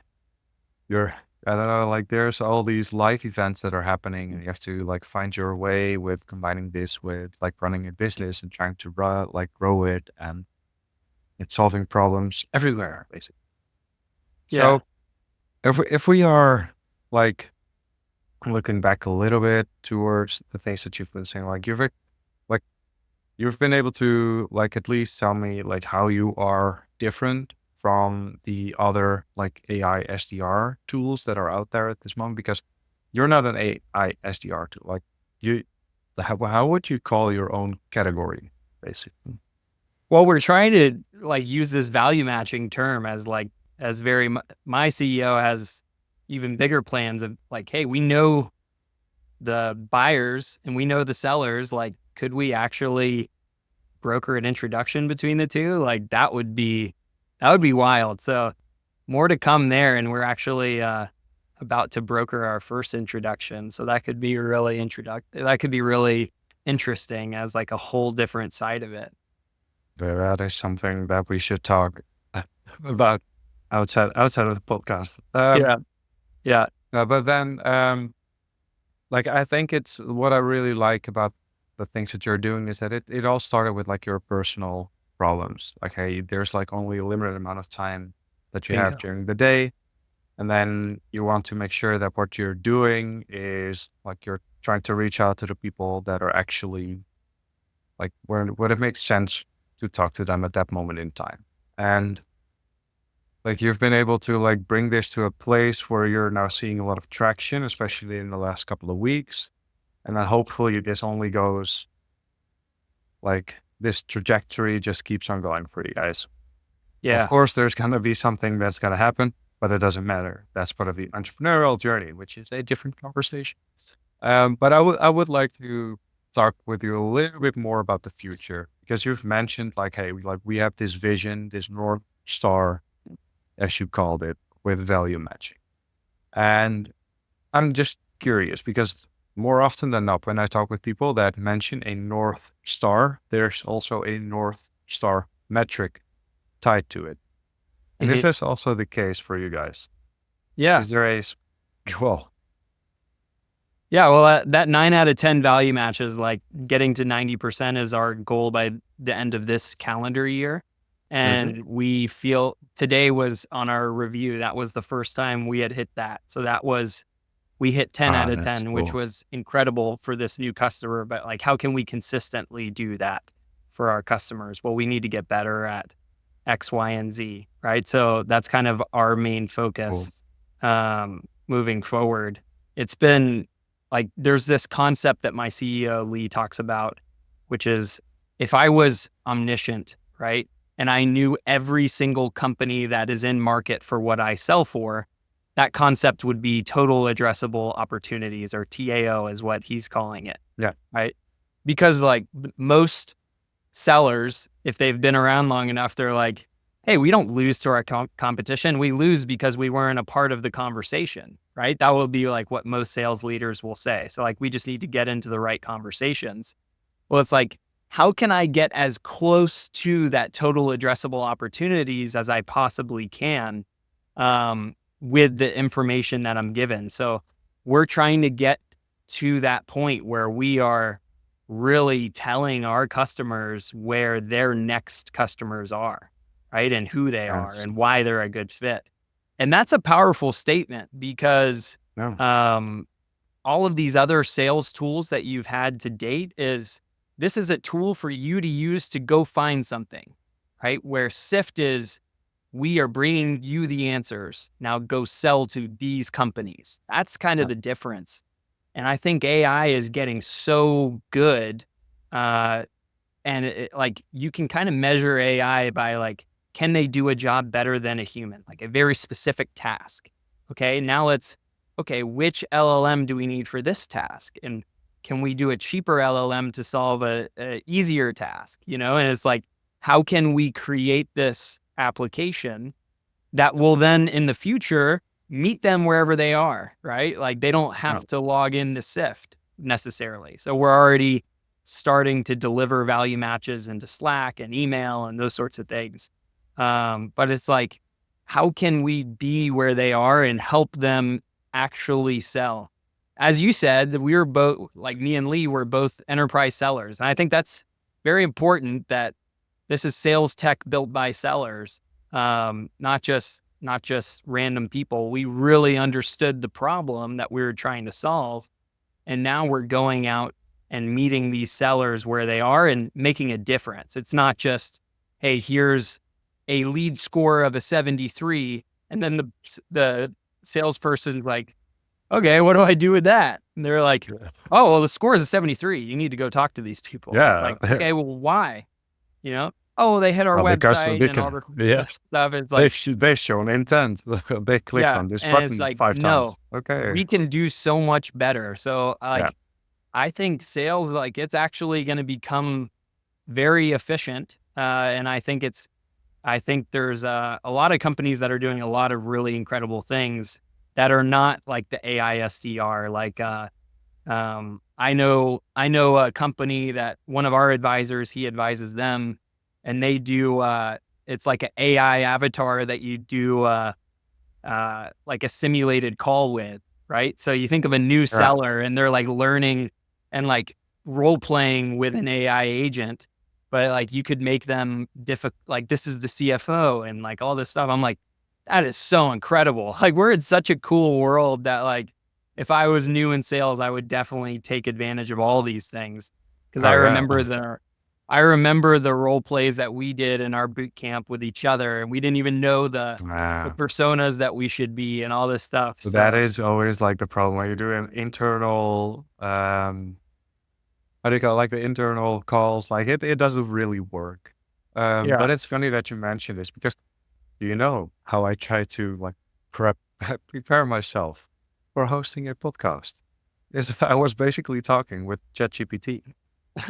I don't know, like there's all these life events that are happening and you have to like find your way with combining this with like running a business and trying to grow it and it's solving problems everywhere, basically. yeah, So if we are like looking back a little bit towards the things that you've been saying, like you've been able to like at least tell me like how you are different from the other like AI SDR tools that are out there at this moment because you're not an AI SDR tool. Like you, how would you call your own category, basically? well, we're trying to like use this value matching term as like as very my CEO has even bigger plans of like, hey, we know the buyers and we know the sellers. Like, could we actually broker an introduction between the two? Like that would be wild. So more to come there, and we're actually about to broker our first introduction. So that could be that could be really interesting as like a whole different side of it. That is something that we should talk about outside of the podcast. Yeah. Yeah. But then, like I think it's what I really like about the things that you're doing is that it all started with like your personal problems. Like, hey, there's like only a limited amount of time that you have Bingo. during the day, and then you want to make sure that what you're doing is like you're trying to reach out to the people that are actually like where it makes sense to talk to them at that moment in time. And like you've been able to like bring this to a place where you're now seeing a lot of traction, especially in the last couple of weeks. And then hopefully this only goes like this trajectory just keeps on going for you guys. Of Yeah. course, there's going to be something that's going to happen, but it doesn't matter. That's part of the entrepreneurial journey, which is a different conversation. But I would like to talk with you a little bit more about the future because you've mentioned like, hey, we have this vision, this North Star, as you called it, with value matching. And I'm just curious because more often than not, when I talk with people that mention a North Star, there's also a North Star metric tied to it. And is Mhm. this also the case for you guys? Yeah. Is there well, Yeah. Well, that 9 out of 10 value matches, like getting to 90% is our goal by the end of this calendar year. mhm. And we feel today was on our review. That was the first time we had hit that. So we hit 10 out Ah, of that's 10, which cool. was incredible for this new customer. But like, how can we consistently do that for our customers? Well, we need to get better at X, Y, and Z, right? So that's kind of our main Cool. focus moving forward. It's been like there's this concept that my CEO Lee talks about, which is if I was omniscient, right? And I knew every single company that is in market for what I sell for, that concept would be total addressable opportunities, or TAO is what he's calling it, Yeah. right? Because like most sellers, if they've been around long enough, they're like, hey, we don't lose to our competition. We lose because we weren't a part of the conversation, right? That will be like what most sales leaders will say. So, like, we just need to get into the right conversations. Well, it's like, how can I get as close to that total addressable opportunities as I possibly can with the information that I'm given? So, we're trying to get to that point where we are really telling our customers where their next customers are, right? And who they are That's and why they're a good fit. And that's a powerful statement because no. um, all of these other sales tools that you've had to date is this is a tool for you to use to go find something, right? Where Syft is, we are bringing you the answers. Now go sell to these companies. That's kind of Yeah. the difference. And I think AI is getting so good. Uh, and like you can kind of measure AI by like, can they do a job better than a human, like a very specific task? Okay, now okay, which LLM do we need for this task? And can we do a cheaper LLM to solve a easier task? And it's like, how can we create this application that will then in the future meet them wherever they are, right? Like they don't Yeah. have to log into Syft necessarily. So we're already starting to deliver value matches into Slack and email and those sorts of things. But it's like, how can we be where they are and help them actually sell? As you said, that we were both, like me and Lee, were both enterprise sellers. And I think that's very important that this is sales tech built by sellers, not just random people. We really understood the problem that we were trying to solve, and now we're going out and meeting these sellers where they are and making a difference. It's not just, hey, here's a lead score of a 73, and then the salesperson's like, okay, what do I do with that? And they're like, oh, well, the score is a 73. You need to go talk to these people. It's Yeah. like, okay, well, why? You know, oh, they hit our Because website we and all can, yeah, this stuff. It's like, they shown intent. They clicked yeah. on this And it's button like, 5 times. no, Okay. we can do so much better. So Yeah. like, I think sales, like it's actually going to become very efficient. And I think there's a lot of companies that are doing a lot of really incredible things that are not like the AI SDR. Like, I know a company that one of our advisors, he advises them, and they do, it's like an AI avatar that you do, like a simulated call with, right? So you think of a new Yeah. seller and they're like learning and like role playing with an AI agent, but like you could make them like this is the CFO and like all this stuff. I'm like, that is so incredible. Like we're in such a cool world that like, if I was new in sales, I would definitely take advantage of all these things. Cause Oh yeah. I remember the role plays that we did in our boot camp with each other, and we didn't even know the Yeah. personas that we should be and all this stuff. So that So is always like the problem when you do an internal, how do you call it? Like the internal calls, like it doesn't really work. yeah. But it's funny that you mentioned this because you know how I try to like prep prepare myself for hosting a podcast. Is I was basically talking with ChatGPT.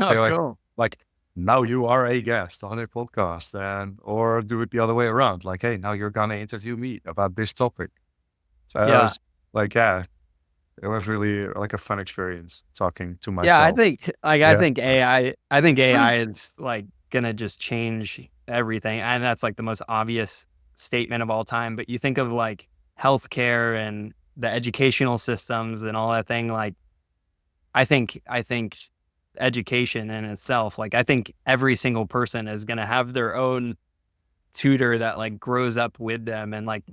Oh, Say cool. like now you are a guest on a podcast, and or do it the other way around. Like, hey, now you're gonna interview me about this topic. So I Yeah. was like, yeah, it was really like a fun experience talking to Yeah. myself. I Yeah. think AI is like gonna just change everything. And that's like the most obvious statement of all time. But you think of like healthcare and the educational systems and all that thing, like I think education in itself, like I think every single person is going to have their own tutor that like grows up with them. And like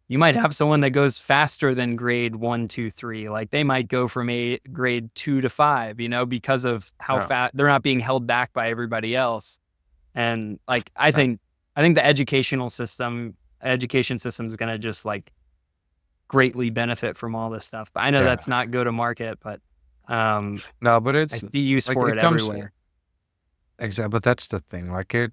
you might have someone that goes faster than grade 1, 2, 3. Like they might go from a grade 2 to 5, because of how Yeah. fast they're not being held back by everybody else. And like Yeah. I think the education system is going to just like greatly benefit from all this stuff. But I know Yeah. that's not go to market, but um No, but I it's see use like for it it comes everywhere. exactly. But that's the thing. Like it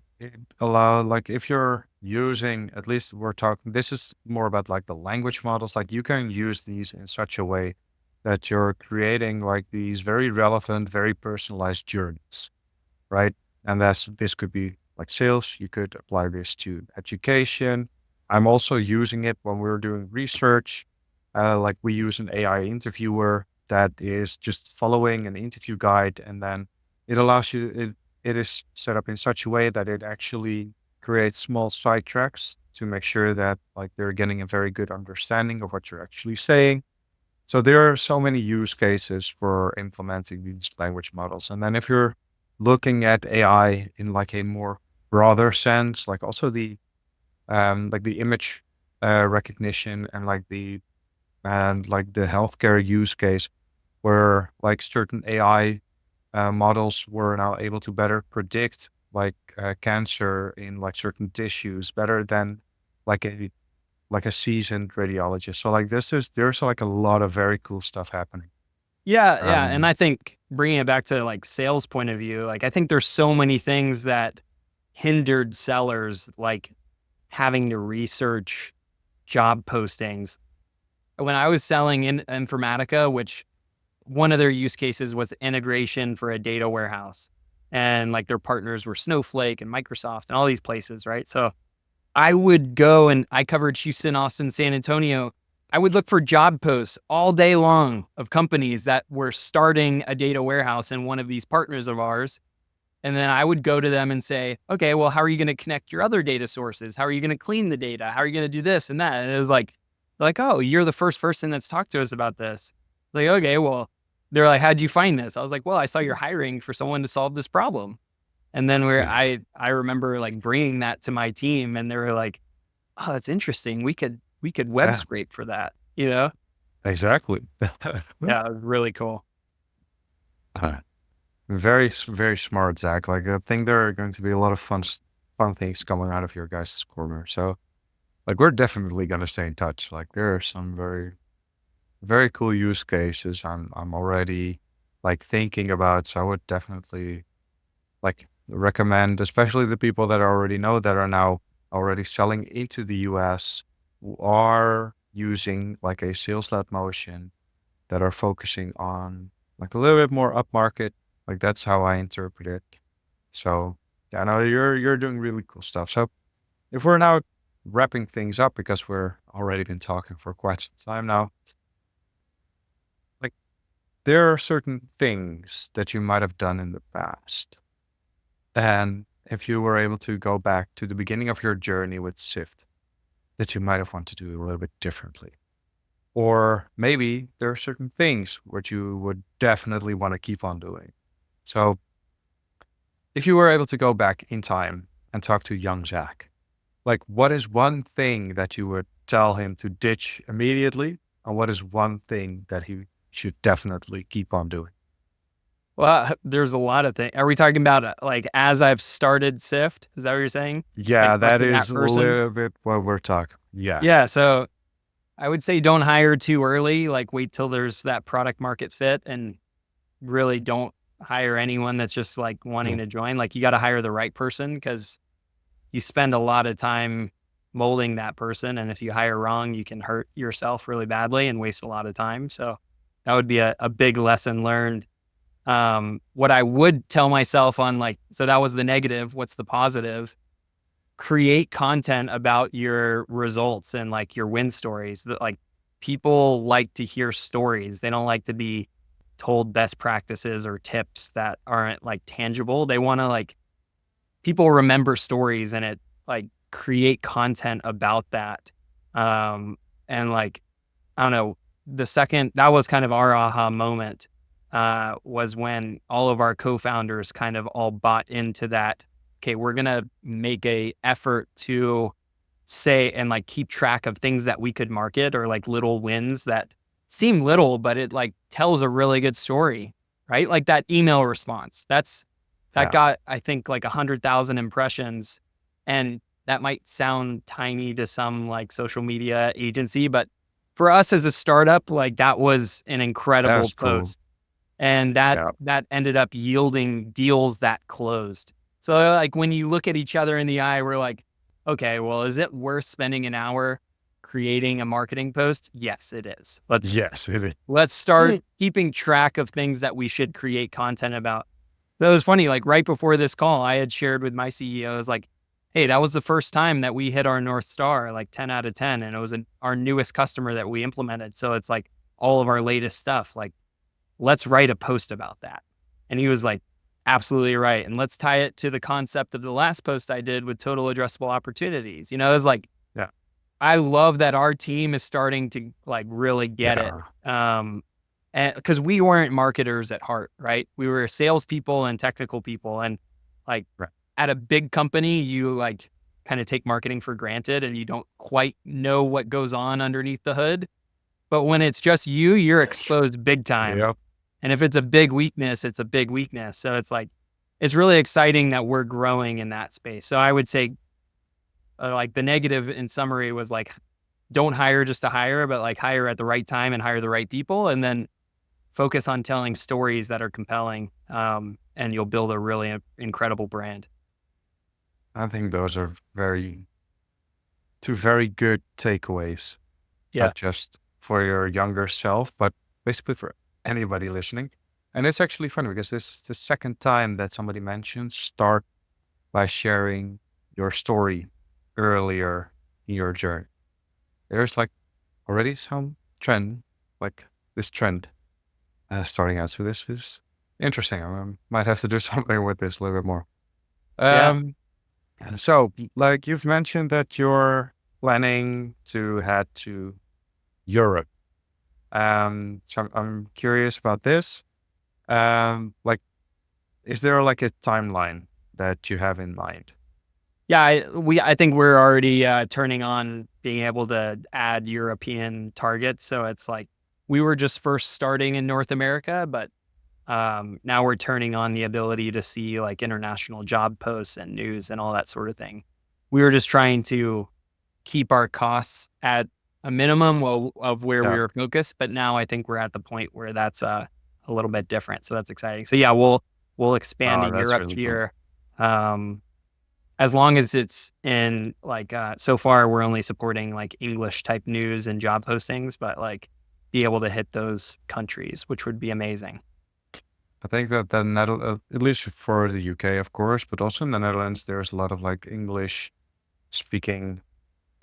allow like if you're using at least we're talking. This is more about like the language models. Like you can use these in such a way that you're creating like these very relevant, very personalized journeys, right? And this could be like sales. You could apply this to education. I'm also using it when we're doing research. Like we use an AI interviewer that is just following an interview guide, and then it allows you. It is set up in such a way that it actually creates small side tracks to make sure that like they're getting a very good understanding of what you're actually saying. So there are so many use cases for implementing these language models. And then if you're looking at AI in like a more broader sense, like the image recognition and like the healthcare use case where like certain AI models were now able to better predict like cancer in like certain tissues better than like a seasoned radiologist. So like there's like a lot of very cool stuff happening. Yeah, yeah, and Um, I think bringing it back to, like, sales point of view, like, I think there's so many things that hindered sellers, like, having to research job postings. When I was selling in Informatica, which one of their use cases was integration for a data warehouse, and, like, their partners were Snowflake and Microsoft and all these places, right? So I would go and I covered Houston, Austin, San Antonio. I would look for job posts all day long of companies that were starting a data warehouse in one of these partners of ours. And then I would go to them and say, okay, well, how are you going to connect your other data sources? How are you going to clean the data? How are you going to do this and that? And it was like, oh, you're the first person that's talked to us about this. Like, okay, well, they're like, how'd you find this? I was like, well, I saw you're hiring for someone to solve this problem. And then I remember like bringing that to my team, and they were like, "Oh, that's interesting. We could web yeah, scrape for that." You know? exactly. Yeah, it was really cool. Uh, very smart, Zach. Like, I think there are going to be a lot of fun things coming out of your guys' corner. So, like, we're definitely gonna stay in touch. Like, there are some very cool use cases I'm already like thinking about. So I would definitely like recommend, especially the people that I already know that are now already selling into the US, who are using like a sales led motion, that are focusing on like a little bit more upmarket. Like, that's how I interpret it. So yeah, no, you're doing really cool stuff. So if we're now wrapping things up, because we're already been talking for quite some time now, like, there are certain things that you might have done in the past, and if you were able to go back to the beginning of your journey with Syft, that you might have wanted to do a little bit differently. Or maybe there are certain things which you would definitely want to keep on doing. So if you were able to go back in time and talk to young Zach, like, what is one thing that you would tell him to ditch immediately? And what is one thing that he should definitely keep on doing? Well, there's a lot of things. Are we talking about, like, as I've started Sift? Is that what you're saying? Like, Yeah, talking that to that is a person? little bit what we're talking. Yeah. Yeah, so I would say don't hire too early, like, wait till there's that product market fit, and really don't hire anyone that's just, like, wanting Mm. to join. Like, you gotta hire the right person because you spend a lot of time molding that person, and if you hire wrong, you can hurt yourself really badly and waste a lot of time. So that would be a big lesson learned. What I would tell myself on, like, so that was the negative. What's the positive? Create content about your results and like your win stories. That, like, people like to hear stories. They don't like to be told best practices or tips that aren't like tangible. They want to, like, people remember stories, and it, like, create content about that. Um, and like, I don't know, the second that was kind of our aha moment, was when all of our co-founders kind of all bought into that. Okay, we're gonna make a effort to say and like keep track of things that we could market, or like little wins that seem little, but it like tells a really good story, right? Like that email response. That Yeah. got, I think, like 100,000 impressions, and that might sound tiny to some like social media agency, but for us as a startup, like that was an incredible That's cool. post. And that Yeah. that ended up yielding deals that closed. So like when you look at each other in the eye, we're like, okay, well, is it worth spending an hour creating a marketing post? Yes, it is. Yes, it is. Let's start keeping track of things that we should create content about. So it was funny, like right before this call, I had shared with my CEO, I was like, hey, that was the first time that we hit our North Star, like 10 out of 10. And it was our newest customer that we implemented. So it's like all of our latest stuff. Like, let's write a post about that. And he was like, absolutely right. And let's tie it to the concept of the last post I did with total addressable opportunities. You know, it's like, Yeah. I love that our team is starting to like really get it. Yeah. And because we weren't marketers at heart, right? We were salespeople and technical people. And like Right. at a big company, you like kind of take marketing for granted and you don't quite know what goes on underneath the hood. But when it's just you, you're exposed big time. Yep. And if it's a big weakness, it's a big weakness. So it's like, it's really exciting that we're growing in that space. So I would say, like, the negative in summary was like, don't hire just to hire, but like hire at the right time and hire the right people. And then focus on telling stories that are compelling, and you'll build a really incredible brand. I think those are two very good takeaways, Yeah. not just for your younger self, but basically for anybody listening. And it's actually funny because this is the second time that somebody mentions start by sharing your story earlier in your journey. There's like already some trend, like this trend starting out. So this is interesting. I might have to do something with this a little bit more. Yeah. Um, so, like you've mentioned that you're planning to head to Europe. So I'm curious about this. Like, is there like a timeline that you have in mind? Yeah, I think we're already turning on being able to add European targets. So it's like we were just first starting in North America, but now we're turning on the ability to see like international job posts and news and all that sort of thing. We were just trying to keep our costs at a minimum of where we Yeah. were focused, but now I think we're at the point where that's a little bit different. So that's exciting. So yeah, we'll expand to Oh, that's Europe really cool. here. Um, as long as it's in like so far we're only supporting like English type news and job postings, but like be able to hit those countries, which would be amazing. I think that the Netherlands, at least for the UK, of course, but also in the Netherlands, there's a lot of like English speaking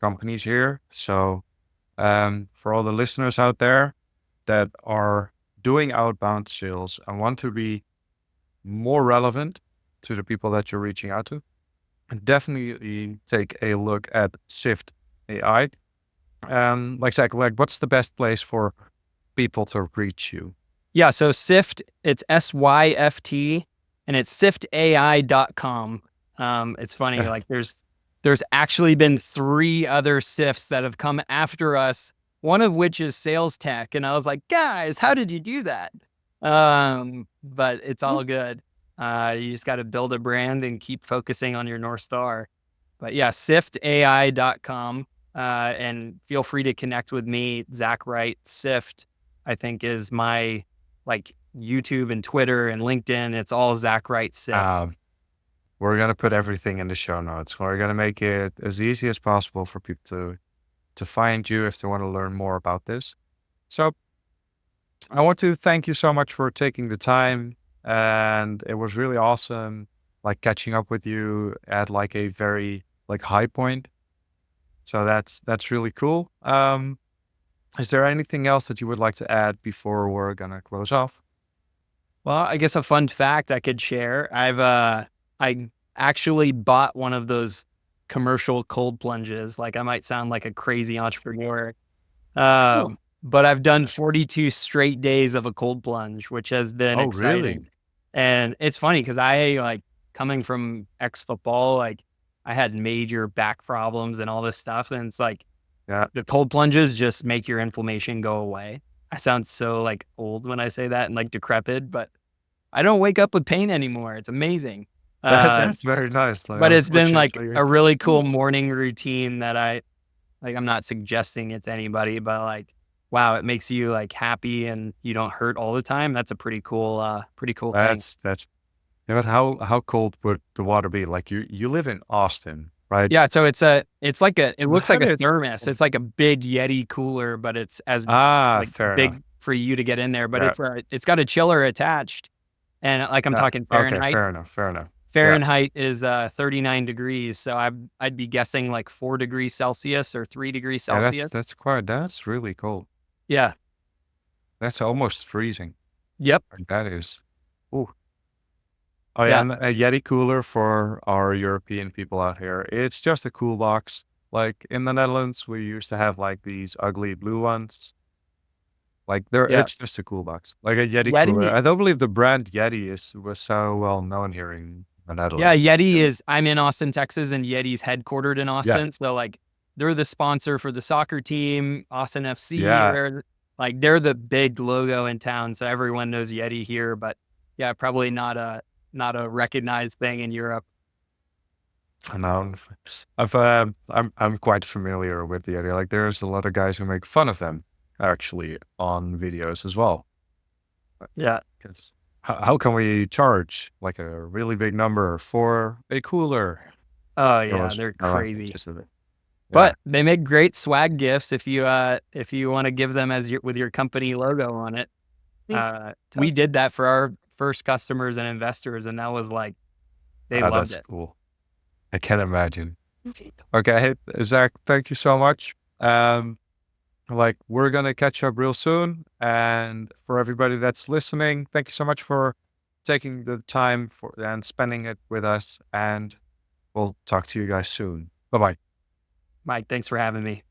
companies here. So, for all the listeners out there that are doing outbound sales and want to be more relevant to the people that you're reaching out to, definitely take a look at Syft AI. Like Zach, like what's the best place for people to reach you? Yeah, so Syft, it's SYFT, and it's SyftAI.com. It's funny, like there's actually been 3 other Syfts that have come after us, one of which is sales tech. And I was like, guys, how did you do that? But it's all good. You just got to build a brand and keep focusing on your North Star. But yeah, SyftAI.com. And feel free to connect with me, Zach Wright. Syft, I think, is my like YouTube and Twitter and LinkedIn. It's all Zach Wright Syft. Um, we're gonna put everything in the show notes. We're gonna make it as easy as possible for people to find you if they want to learn more about this. So I want to thank you so much for taking the time, and it was really awesome, like catching up with you at like a very like high point. So that's really cool. Is there anything else that you would like to add before we're gonna close off? Well, I guess a fun fact I could share. I actually bought one of those commercial cold plunges. Like I might sound like a crazy entrepreneur. Oh, But I've done 42 straight days of a cold plunge, which has been oh, really? exciting. And it's funny because I like coming from ex football, like I had major back problems and all this stuff. And it's like Yeah. the cold plunges just make your inflammation go away. I sound so like old when I say that and like decrepit, but I don't wake up with pain anymore. It's amazing. Uh, That's very nice. Like, but it's been like unfortunately, a really cool morning routine that I like. I'm not suggesting it to anybody, but like, wow, it makes you like happy and you don't hurt all the time. That's a pretty cool thing. that's yeah, but how cold would the water be? Like you live in Austin, right? Yeah. So it looks like Then a it's thermos. It's like a big Yeti cooler, but it's as like fair enough. big for you to get in there. But Yeah, it's got a chiller attached, and like I'm yeah. talking Okay, Fahrenheit. fair enough, fair enough. Yeah, Fahrenheit is 39 degrees, so I'd be guessing like 4 degrees Celsius or 3 degrees yeah. Celsius. That's really cold. Yeah. That's almost freezing. Yep. Like, that is. Ooh. Oh yeah, Yeah. and a Yeti cooler for our European people out here. It's just a cool box. Like in the Netherlands, we used to have like these ugly blue ones. Like Yeah. it's just a cool box, like a Yeti cooler. Yeti. I don't believe the brand Yeti was so well known here in the Yeah, Netherlands. Yeti is I'm in Austin, Texas, and Yeti's headquartered in Yeah, Austin. So like they're the sponsor for the soccer team, Austin FC. yeah. They're the big logo in town. So everyone knows Yeti here, but yeah, probably not a recognized thing in Europe. I know. I'm quite familiar with the Yeti. Like there's a lot of guys who make fun of them actually on videos as well. Yeah. Because how can we charge like a really big number for a cooler? Oh It yeah, was they're just crazy. a bit. Yeah. But they make great swag gifts if you want to give them as your with your company logo on it. We did that for our first customers and investors, and that was like they loved That's it. cool. I can imagine. Okay, Zach, thank you so much. Like we're gonna catch up real soon, and for everybody that's listening, thank you so much for taking the time for and spending it with us. And we'll talk to you guys soon. Bye bye. Mike, thanks for having me.